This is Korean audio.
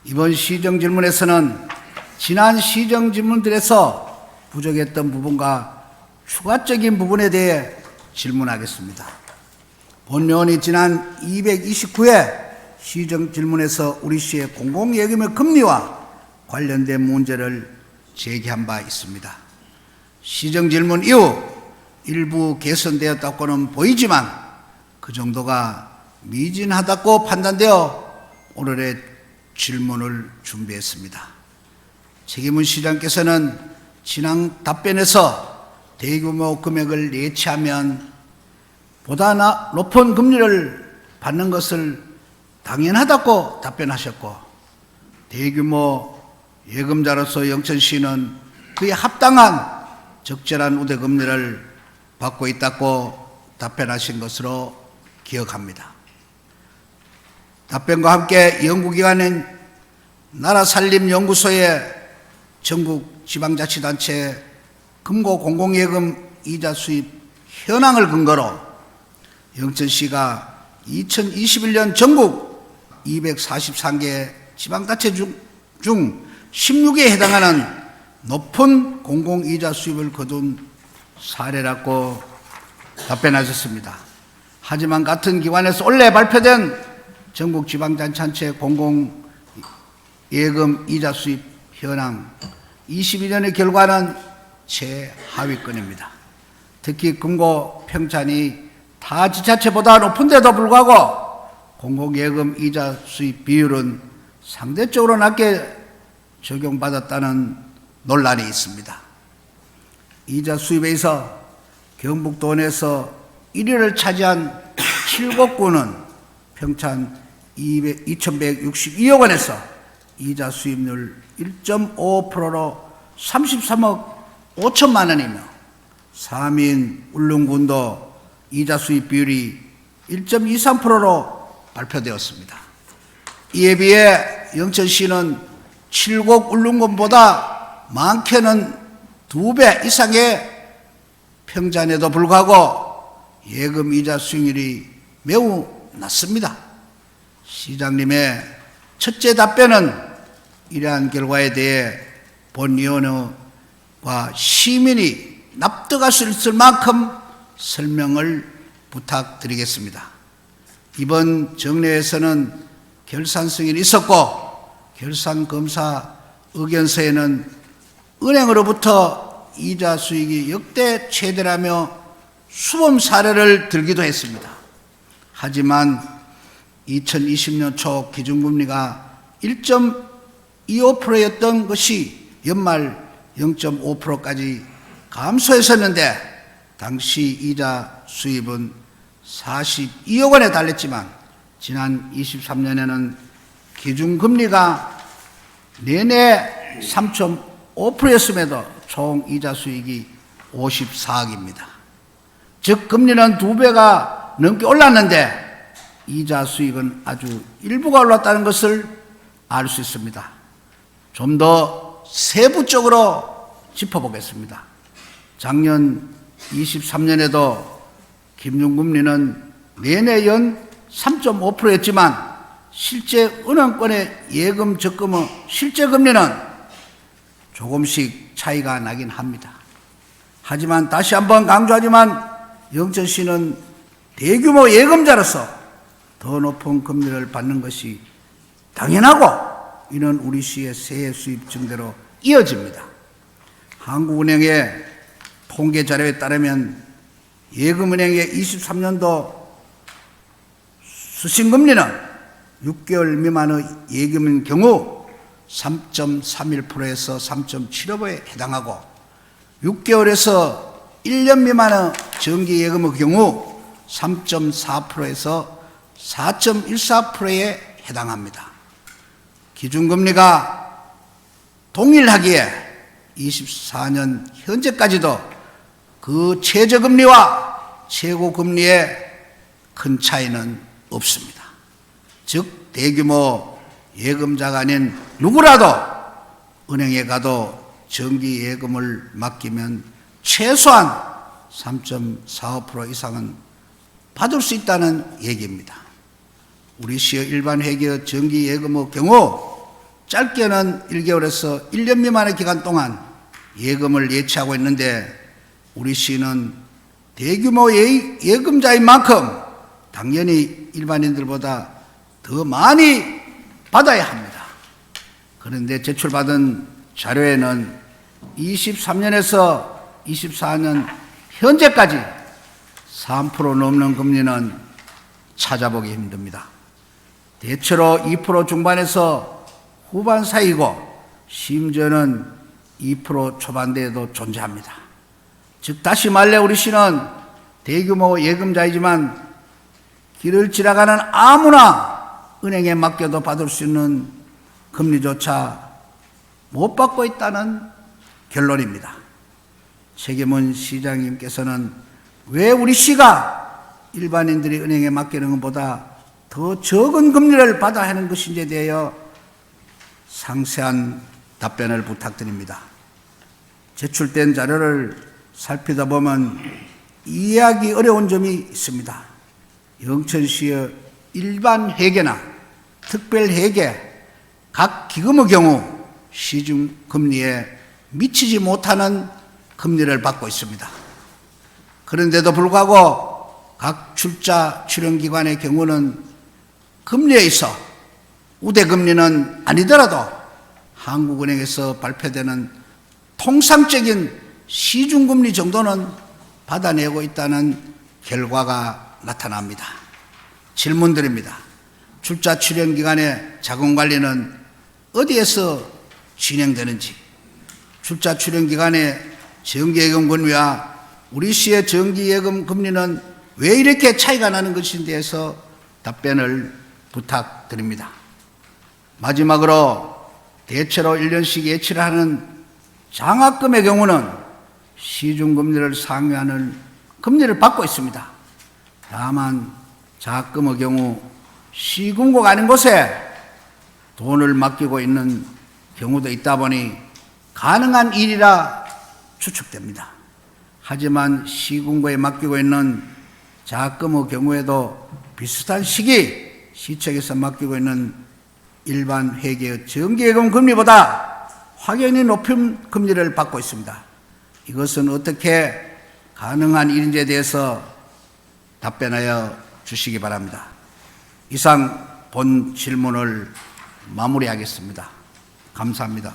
이번 시정질문에서는 지난 시정질문들에서 부족했던 부분과 추가적인 부분에 대해 질문하겠습니다. 본요원이 지난 229회 시정질문에서 우리시의 공공예금의 금리와 관련된 문제를 제기한 바 있습니다. 시정질문 이후 일부 개선되었다고는 보이지만 그 정도가 미진하다고 판단되어 오늘의 질문을 준비했습니다. 책임은 시장께서는 지난 답변에서 대규모 금액을 예치하면 보다 높은 금리를 받는 것을 당연하다고 답변하셨고, 대규모 예금자로서 영천시는 그에 합당한 적절한 우대금리를 받고 있다고 답변하신 것으로 기억합니다. 답변과 함께 연구기관인 나라살림연구소의 전국 지방자치단체 금고 공공예금 이자 수입 현황을 근거로 영천시가 2021년 전국 243개 지방자치 중 16개에 해당하는 높은 공공이자 수입을 거둔 사례라고 답변하셨습니다. 하지만 같은 기관에서 올해 발표된 전국 지방자치단체 공공예금 이자 수입 현황 22년의 결과는 최하위권입니다. 특히 금고 평찬이 타 지자체보다 높은데도 불구하고 공공예금 이자 수입 비율은 상대적으로 낮게 적용받았다는 논란이 있습니다. 이자 수입에서 경북도원에서 1위를 차지한 7곳구는 평찬 2,162억 원에서 이자 수입률 1.5%로 33억 5천만 원이며 3위인 울릉군도 이자 수입 비율이 1.23%로 발표되었습니다. 이에 비해 영천시는 7곳 울릉군보다 많게는 2배 이상의 평잔에도 불구하고 예금 이자 수익률이 매우 낮습니다. 시장님의 첫째 답변은 이러한 결과에 대해 본위원회와 시민이 납득할 수 있을 만큼 설명을 부탁드리겠습니다. 이번 정례에서는 결산 승인이 있었고 결산검사 의견서에는 은행으로부터 이자 수익이 역대 최대라며 수범 사례를 들기도 했습니다. 하지만 2020년 초 기준금리가 1.25%였던 것이 연말 0.5%까지 감소했었는데 당시 이자 수입은 42억 원에 달했지만 지난 23년에는 기준금리가 내내 3.5%였음에도 총 이자 수익이 54억입니다. 즉 금리는 2배가 넘게 올랐는데 이자 수익은 아주 일부가 올랐다는 것을 알 수 있습니다. 좀 더 세부적으로 짚어보겠습니다. 작년 23년에도 기준금리는 내내 연 3.5%였지만 실제 은행권의 예금 적금의 실제 금리는 조금씩 차이가 나긴 합니다. 하지만 다시 한번 강조하지만 영천시는 대규모 예금자로서 더 높은 금리를 받는 것이 당연하고 이는 우리 시의 세액 수입 증대로 이어집니다. 한국은행의 통계 자료에 따르면 예금은행의 23년도 수신금리는 6개월 미만의 예금인 경우 3.31%에서 3.75%에 해당하고 6개월에서 1년 미만의 정기예금의 경우 3.4%에서 4.14%에 해당합니다. 기준금리가 동일하기에 24년 현재까지도 그 최저금리와 최고금리에 큰 차이는 없습니다. 즉 대규모 예금자가 아닌 누구라도 은행에 가도 정기예금을 맡기면 최소한 3.45% 이상은 받을 수 있다는 얘기입니다. 우리 시의 일반 회계 정기예금의 경우 짧게는 1개월에서 1년 미만의 기간 동안 예금을 예치하고 있는데 우리 시는 대규모 예금자인 만큼 당연히 일반인들보다 더 많이 받아야 합니다. 그런데 제출받은 자료에는 23년에서 24년 현재까지 3% 넘는 금리는 찾아보기 힘듭니다. 대체로 2% 중반에서 후반 사이고 심지어는 2% 초반대에도 존재합니다. 즉 다시 말해 우리 시는 대규모 예금자이지만 길을 지나가는 아무나 은행에 맡겨도 받을 수 있는 금리조차 못 받고 있다는 결론입니다. 최계문 시장님께서는 왜 우리 시가 일반인들이 은행에 맡기는 것보다 더 적은 금리를 받아야 하는 것인지에 대하여 상세한 답변을 부탁드립니다. 제출된 자료를 살피다 보면 이해하기 어려운 점이 있습니다. 영천시의 일반 회계나 특별 회계 각 기금의 경우 시중금리에 미치지 못하는 금리를 받고 있습니다. 그런데도 불구하고 각 출자 출연기관의 경우는 금리에 있어 우대금리는 아니더라도 한국은행에서 발표되는 통상적인 시중금리 정도는 받아내고 있다는 결과가 나타납니다. 질문드립니다. 출자 출연기관의 자금관리는 어디에서 진행되는지, 출자 출연기관의 정기예금 금리와 우리 시의 정기예금 금리는 왜 이렇게 차이가 나는 것인지에 대해서 답변을 부탁드립니다. 마지막으로 대체로 1년씩 예치를 하는 장학금의 경우는 시중금리를 상회하는 금리를 받고 있습니다. 다만 장학금의 경우 시군국 아닌 곳에 돈을 맡기고 있는 경우도 있다 보니 가능한 일이라 추측됩니다. 하지만 시군구에 맡기고 있는 장학금의 경우에도 비슷한 시기 시책에서 맡기고 있는 일반 회계의 정기예금 금리보다 확연히 높은 금리를 받고 있습니다. 이것은 어떻게 가능한 일인지에 대해서 답변하여 주시기 바랍니다. 이상 본 질문을 마무리하겠습니다. 감사합니다.